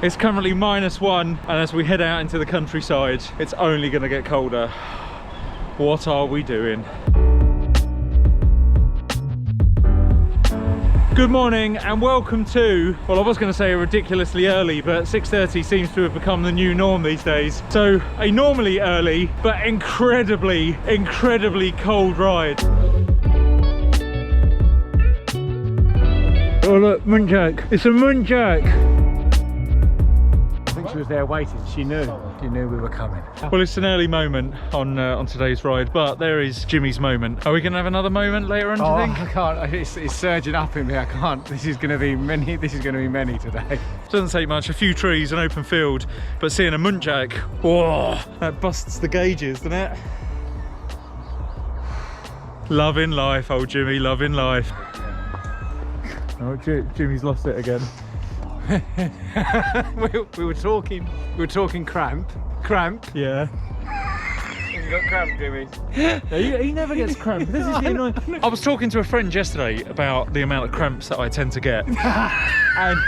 It's currently -1, and as we head out into the countryside, it's only going to get colder. What are we doing? Good morning and welcome to, well, I was going to say ridiculously early, but 6:30 seems to have become the new norm these days. So a normally early but incredibly cold ride. Oh look, muntjac. It's a muntjac. She was there waiting. She knew we were coming. Well, it's an early moment on today's ride, but there is Jimmy's moment. Are we going to have another moment later on, do you think? I can't. It's surging up in me. I can't. This is going to be many today. Doesn't take much. A few trees, an open field, but seeing a muntjac, whoa, that busts the gauges, doesn't it? Loving life, old Jimmy, loving life. Oh, Jimmy's lost it again. we were talking cramp. Yeah. You got cramp, Jimmy. He never gets cramp. This is the annoying. I was talking to a friend yesterday about the amount of cramps that I tend to get, and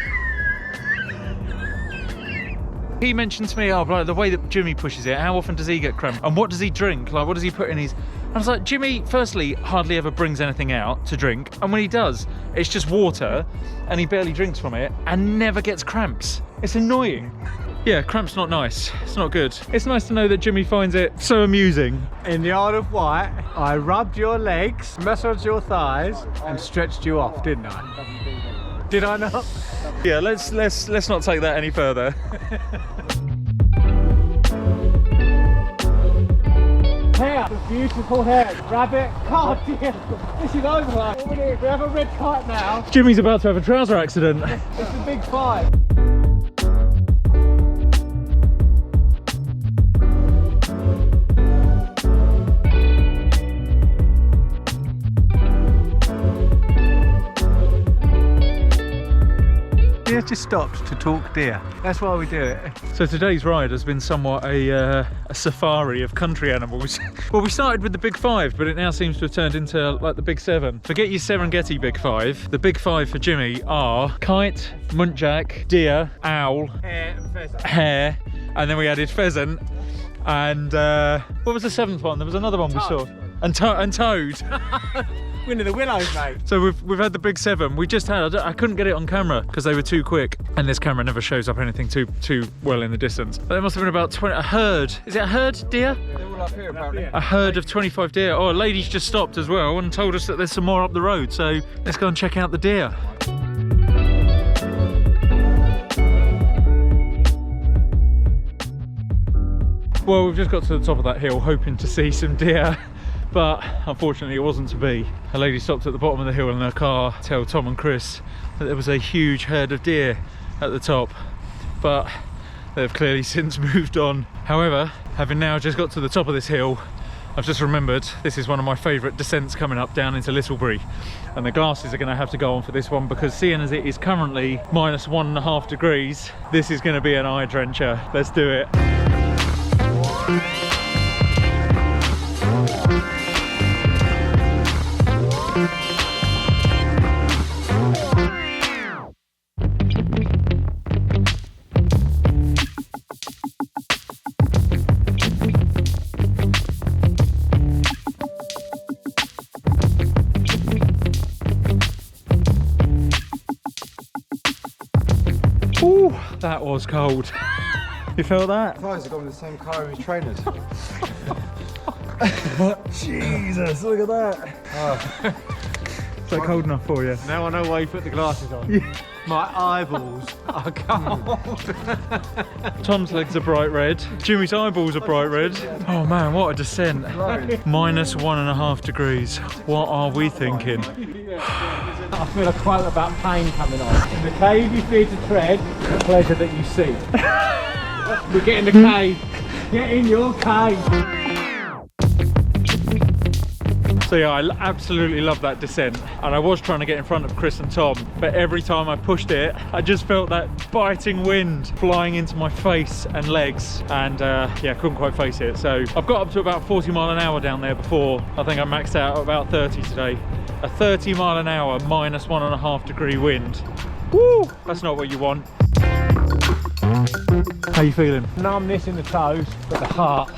he mentioned to me, oh, like the way that Jimmy pushes it, how often does he get cramp, and what does he drink? Like, what does he put in his? I was like, Jimmy, firstly, hardly ever brings anything out to drink, and when he does, it's just water, and he barely drinks from it, and never gets cramps. It's annoying. Yeah, cramps not nice. It's not good. It's nice to know that Jimmy finds it so amusing. In the Isle of Wight, I rubbed your legs, massaged your thighs, and stretched you off, didn't I? Did I not? Yeah, let's not take that any further. Hair, beautiful hair, rabbit. God dear, this is over. What we need, we have a red kite now. Jimmy's about to have a trouser accident. It's a big fight. Deer just stopped to talk deer. That's why we do it. So today's ride has been somewhat a safari of country animals. Well, we started with the big 5, but it now seems to have turned into like the big 7. Forget your Serengeti big 5. The big 5 for Jimmy are kite, muntjac, deer, owl, Hare and pheasant. hare, and then we added pheasant. And what was the 7th one? There was another one we saw. And toad. Wind of the willows, mate. So we've had the big 7. We just had, I couldn't get it on camera because they were too quick, and this camera never shows up anything too well in the distance. But there must have been about 20, a herd. Is it a herd deer? They're all up here, apparently. A herd of 25 deer. Oh, a lady's just stopped as well and told us that there's some more up the road. So let's go and check out the deer. Well, we've just got to the top of that hill hoping to see some deer, but unfortunately it wasn't to be. A lady stopped at the bottom of the hill in her car to tell Tom and Chris that there was a huge herd of deer at the top, but they've clearly since moved on. However, having now just got to the top of this hill, I've just remembered this is one of my favourite descents coming up down into Littlebury, and the glasses are going to have to go on for this one because seeing as it is currently -1.5 degrees, this is going to be an eye drencher. Let's do it. Ooh, that was cold. You felt that? Guys have got the same colour as trainers. Jesus, look at that. Oh. Is that cold enough for you? Now I know why you put the glasses on. Yeah. My eyeballs are cold. Tom's legs are bright red. Jimmy's eyeballs are bright red. Oh man, what a descent. -1.5 degrees. What are we thinking? I feel a quote about pain coming on. In the cave you fear to tread, the pleasure that you see. We get in the cave. Get in your cave. So yeah, I absolutely love that descent, and I was trying to get in front of Chris and Tom, but every time I pushed it, I just felt that biting wind flying into my face and legs, and yeah, couldn't quite face it. So I've got up to about 40 mile an hour down there before. I think I maxed out at about 30 today. A 30 mile an hour, -1.5 degree wind. Woo! That's not what you want. How you feeling? Numbness in the toes, but the heart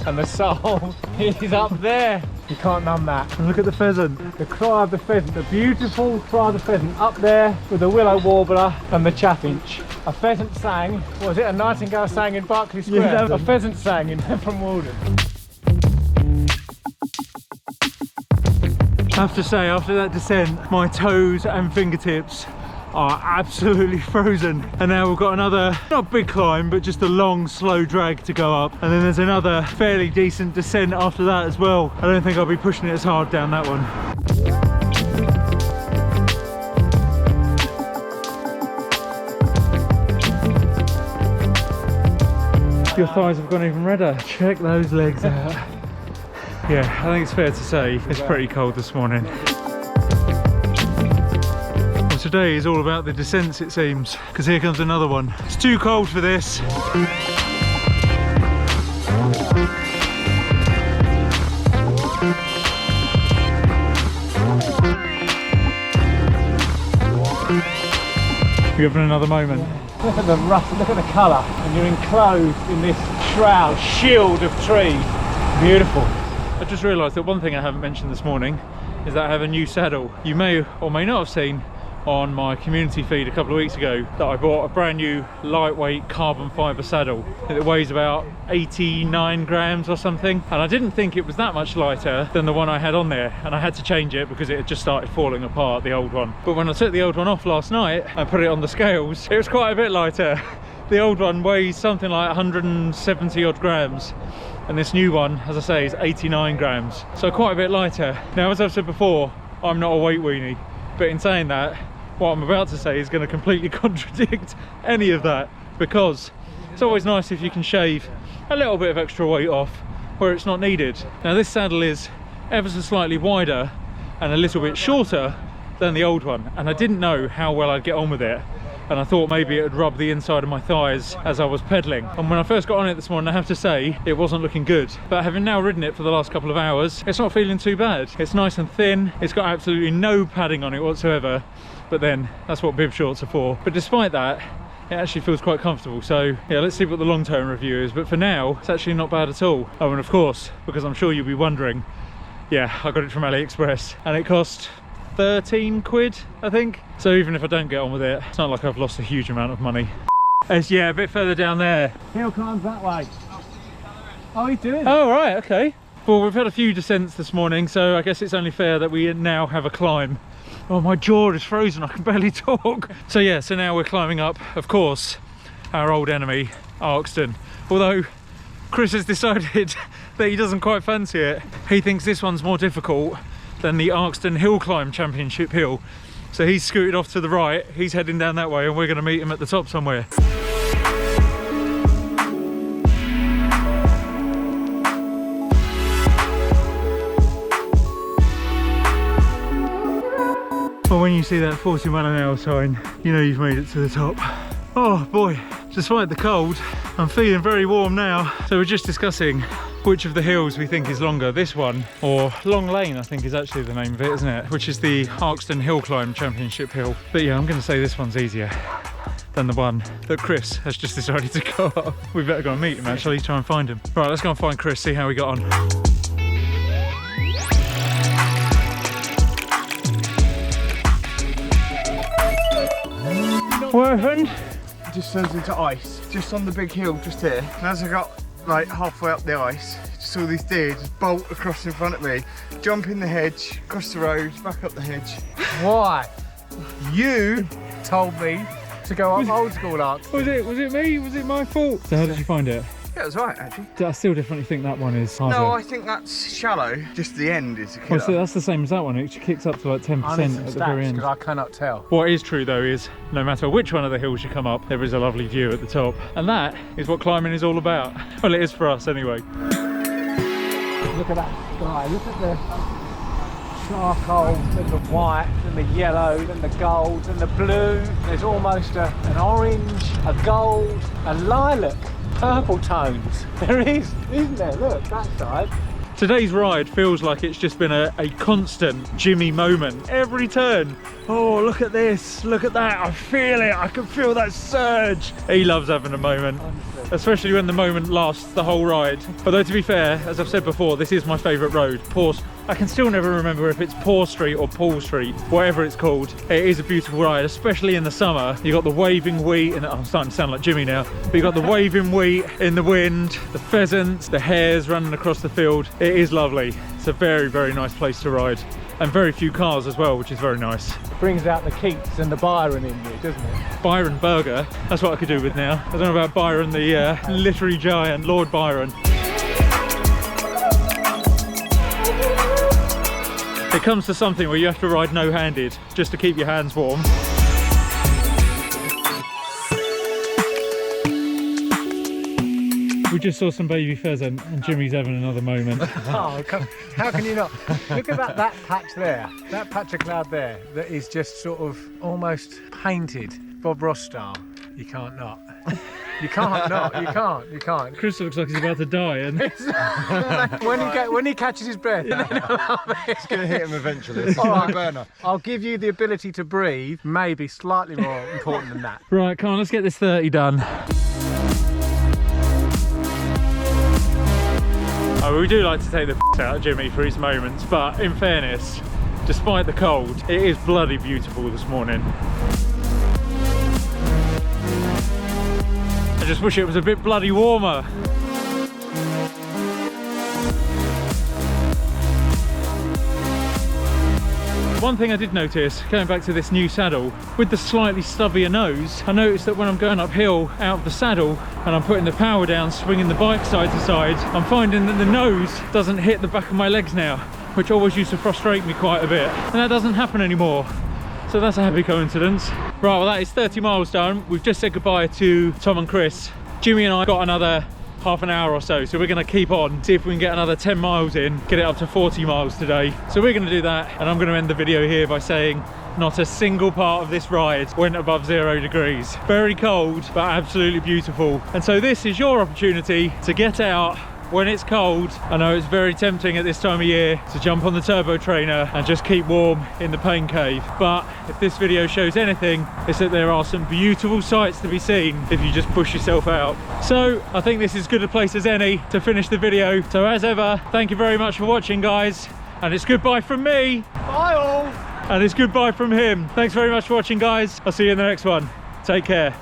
and the soul is up there. You can't numb that. And look at the pheasant. The cry of the pheasant, the beautiful cry of the pheasant up there with the willow warbler and the chaffinch. A pheasant sang, what was it, a nightingale sang in Berkeley Square? Yeah, a pheasant sang in from Walden. I have to say, after that descent, my toes and fingertips are absolutely frozen. And now we've got another, not big climb, but just a long, slow drag to go up. And then there's another fairly decent descent after that as well. I don't think I'll be pushing it as hard down that one. Your thighs have gone even redder. Check those legs out. Yeah, I think it's fair to say it's pretty cold this morning. Well, today is all about the descents, it seems, because here comes another one. It's too cold for this. We're having another moment. Look at the rough, look at the colour, and you're enclosed in this shroud, shield of trees. Beautiful. I just realised that one thing I haven't mentioned this morning is that I have a new saddle. You may or may not have seen on my community feed a couple of weeks ago that I bought a brand new lightweight carbon fibre saddle. It weighs about 89 grams or something, and I didn't think it was that much lighter than the one I had on there, and I had to change it because it had just started falling apart, the old one. But when I took the old one off last night and put it on the scales, it was quite a bit lighter. The old one weighs something like 170 odd grams, and this new one, as I say, is 89 grams, so quite a bit lighter. Now, as I've said before, I'm not a weight weenie, but in saying that, what I'm about to say is going to completely contradict any of that, because it's always nice if you can shave a little bit of extra weight off where it's not needed. Now, this saddle is ever so slightly wider and a little bit shorter than the old one, and I didn't know how well I'd get on with it, and I thought maybe it would rub the inside of my thighs as I was pedaling. And when I first got on it this morning, I have to say it wasn't looking good, but having now ridden it for the last couple of hours, it's not feeling too bad. It's nice and thin, it's got absolutely no padding on it whatsoever, but then that's what bib shorts are for. But despite that, it actually feels quite comfortable. So yeah, let's see what the long-term review is, but for now it's actually not bad at all. Oh, and of course, because I'm sure you'll be wondering, yeah, I got it from AliExpress and it cost 13 quid, I think. So even if I don't get on with it, it's not like I've lost a huge amount of money. It's, yeah, a bit further down there. Hill climbs that way. Oh, he's doing it. Oh, right, okay. Well, we've had a few descents this morning, so I guess it's only fair that we now have a climb. Oh, my jaw is frozen, I can barely talk. So yeah, so now we're climbing up, of course, our old enemy, Arkston. Although Chris has decided that he doesn't quite fancy it. He thinks this one's more difficult than the Arkston Hill Climb Championship hill. So he's scooted off to the right, he's heading down that way, and we're going to meet him at the top somewhere. Well, when you see that 40 mile an hour sign, you know you've made it to the top. Oh boy, despite the cold, I'm feeling very warm now. So we're just discussing which of the hills we think is longer, this one, or Long Lane I think is actually the name of it, isn't it? Which is the Arkston Hill Climb Championship hill. But yeah, I'm going to say this one's easier than the one that Chris has just decided to go up. We better go and meet him actually, try and find him. Right, let's go and find Chris, see how we got on. What happened? It just turns into ice, just on the big hill just here. And as I got like halfway up the ice, just saw these deer just bolt across in front of me, jump in the hedge, across the road, back up the hedge. Why? You Told me to go up old school arc. Was it me? Was it my fault? So how did you find it? Yeah, it was right actually. I still definitely think that one is harder. No, I think that's shallow. Just the end is a killer. Well, so that's the same as that one. It kicks up to like 10% at the very end. Because I cannot tell. What is true though is, no matter which one of the hills you come up, there is a lovely view at the top. And that is what climbing is all about. Well, it is for us anyway. Look at that sky. Look at the charcoal, then the white, then the yellow, then the gold, then the blue. There's almost an orange, a gold, a lilac, purple tones. There is, isn't there? Look, that side. Today's ride feels like it's just been a constant Jimmy moment. Every turn. Oh, look at this, look at that. I feel it, I can feel that surge. He loves having a moment, especially when the moment lasts the whole ride. Although to be fair, as I've said before, this is my favourite road. I can still never remember if it's Poor Street or Paul Street, whatever it's called. It is a beautiful ride, especially in the summer. You got the waving wheat, and I'm starting to sound like Jimmy now, but you got the waving wheat in the wind, the pheasants, the hares running across the field. It is lovely. It's a very, very nice place to ride. And very few cars as well, which is very nice. It brings out the Keats and the Byron in you, doesn't it? Byron Burger, that's what I could do with now. I don't know about Byron, the literary giant, Lord Byron. It comes to something where you have to ride no-handed just to keep your hands warm. We just saw some baby pheasant and Jimmy's having another moment. Oh, how can you not? Look at that patch there, that patch of cloud there, that is just sort of almost painted Bob Ross style. You can't not. You can't not, you can't. Chris looks like he's about to die, and when he catches his breath, It's going to hit him eventually. It's like a burner. I'll give you the ability to breathe, maybe slightly more important than that. right, come on, let's get this 30 done. Oh, we do like to take the piss out of Jimmy for his moments, but in fairness, despite the cold, it is bloody beautiful this morning. I just wish it was a bit bloody warmer. One thing I did notice, going back to this new saddle, with the slightly stubbier nose, I noticed that when I'm going uphill out of the saddle and I'm putting the power down, swinging the bike side to side, I'm finding that the nose doesn't hit the back of my legs now, which always used to frustrate me quite a bit. And that doesn't happen anymore. So that's a happy coincidence. Right, well that is 30 miles done. We've just said goodbye to Tom and Chris. Jimmy and I got another half an hour or so we're going to keep on, see if we can get another 10 miles in, get it up to 40 miles today. So we're going to do that, and I'm going to end the video here by saying not a single part of this ride went above 0 degrees. Very cold, but absolutely beautiful. And so this is your opportunity to get out when it's cold. I know it's very tempting at this time of year to jump on the turbo trainer and just keep warm in the pain cave, but if this video shows anything, it's that there are some beautiful sights to be seen if you just push yourself out. So I think this is as good a place as any to finish the video. So as ever, thank you very much for watching, guys, and it's goodbye from me. Bye all. And it's goodbye from him. Thanks very much for watching, guys. I'll see you in the next one. Take care.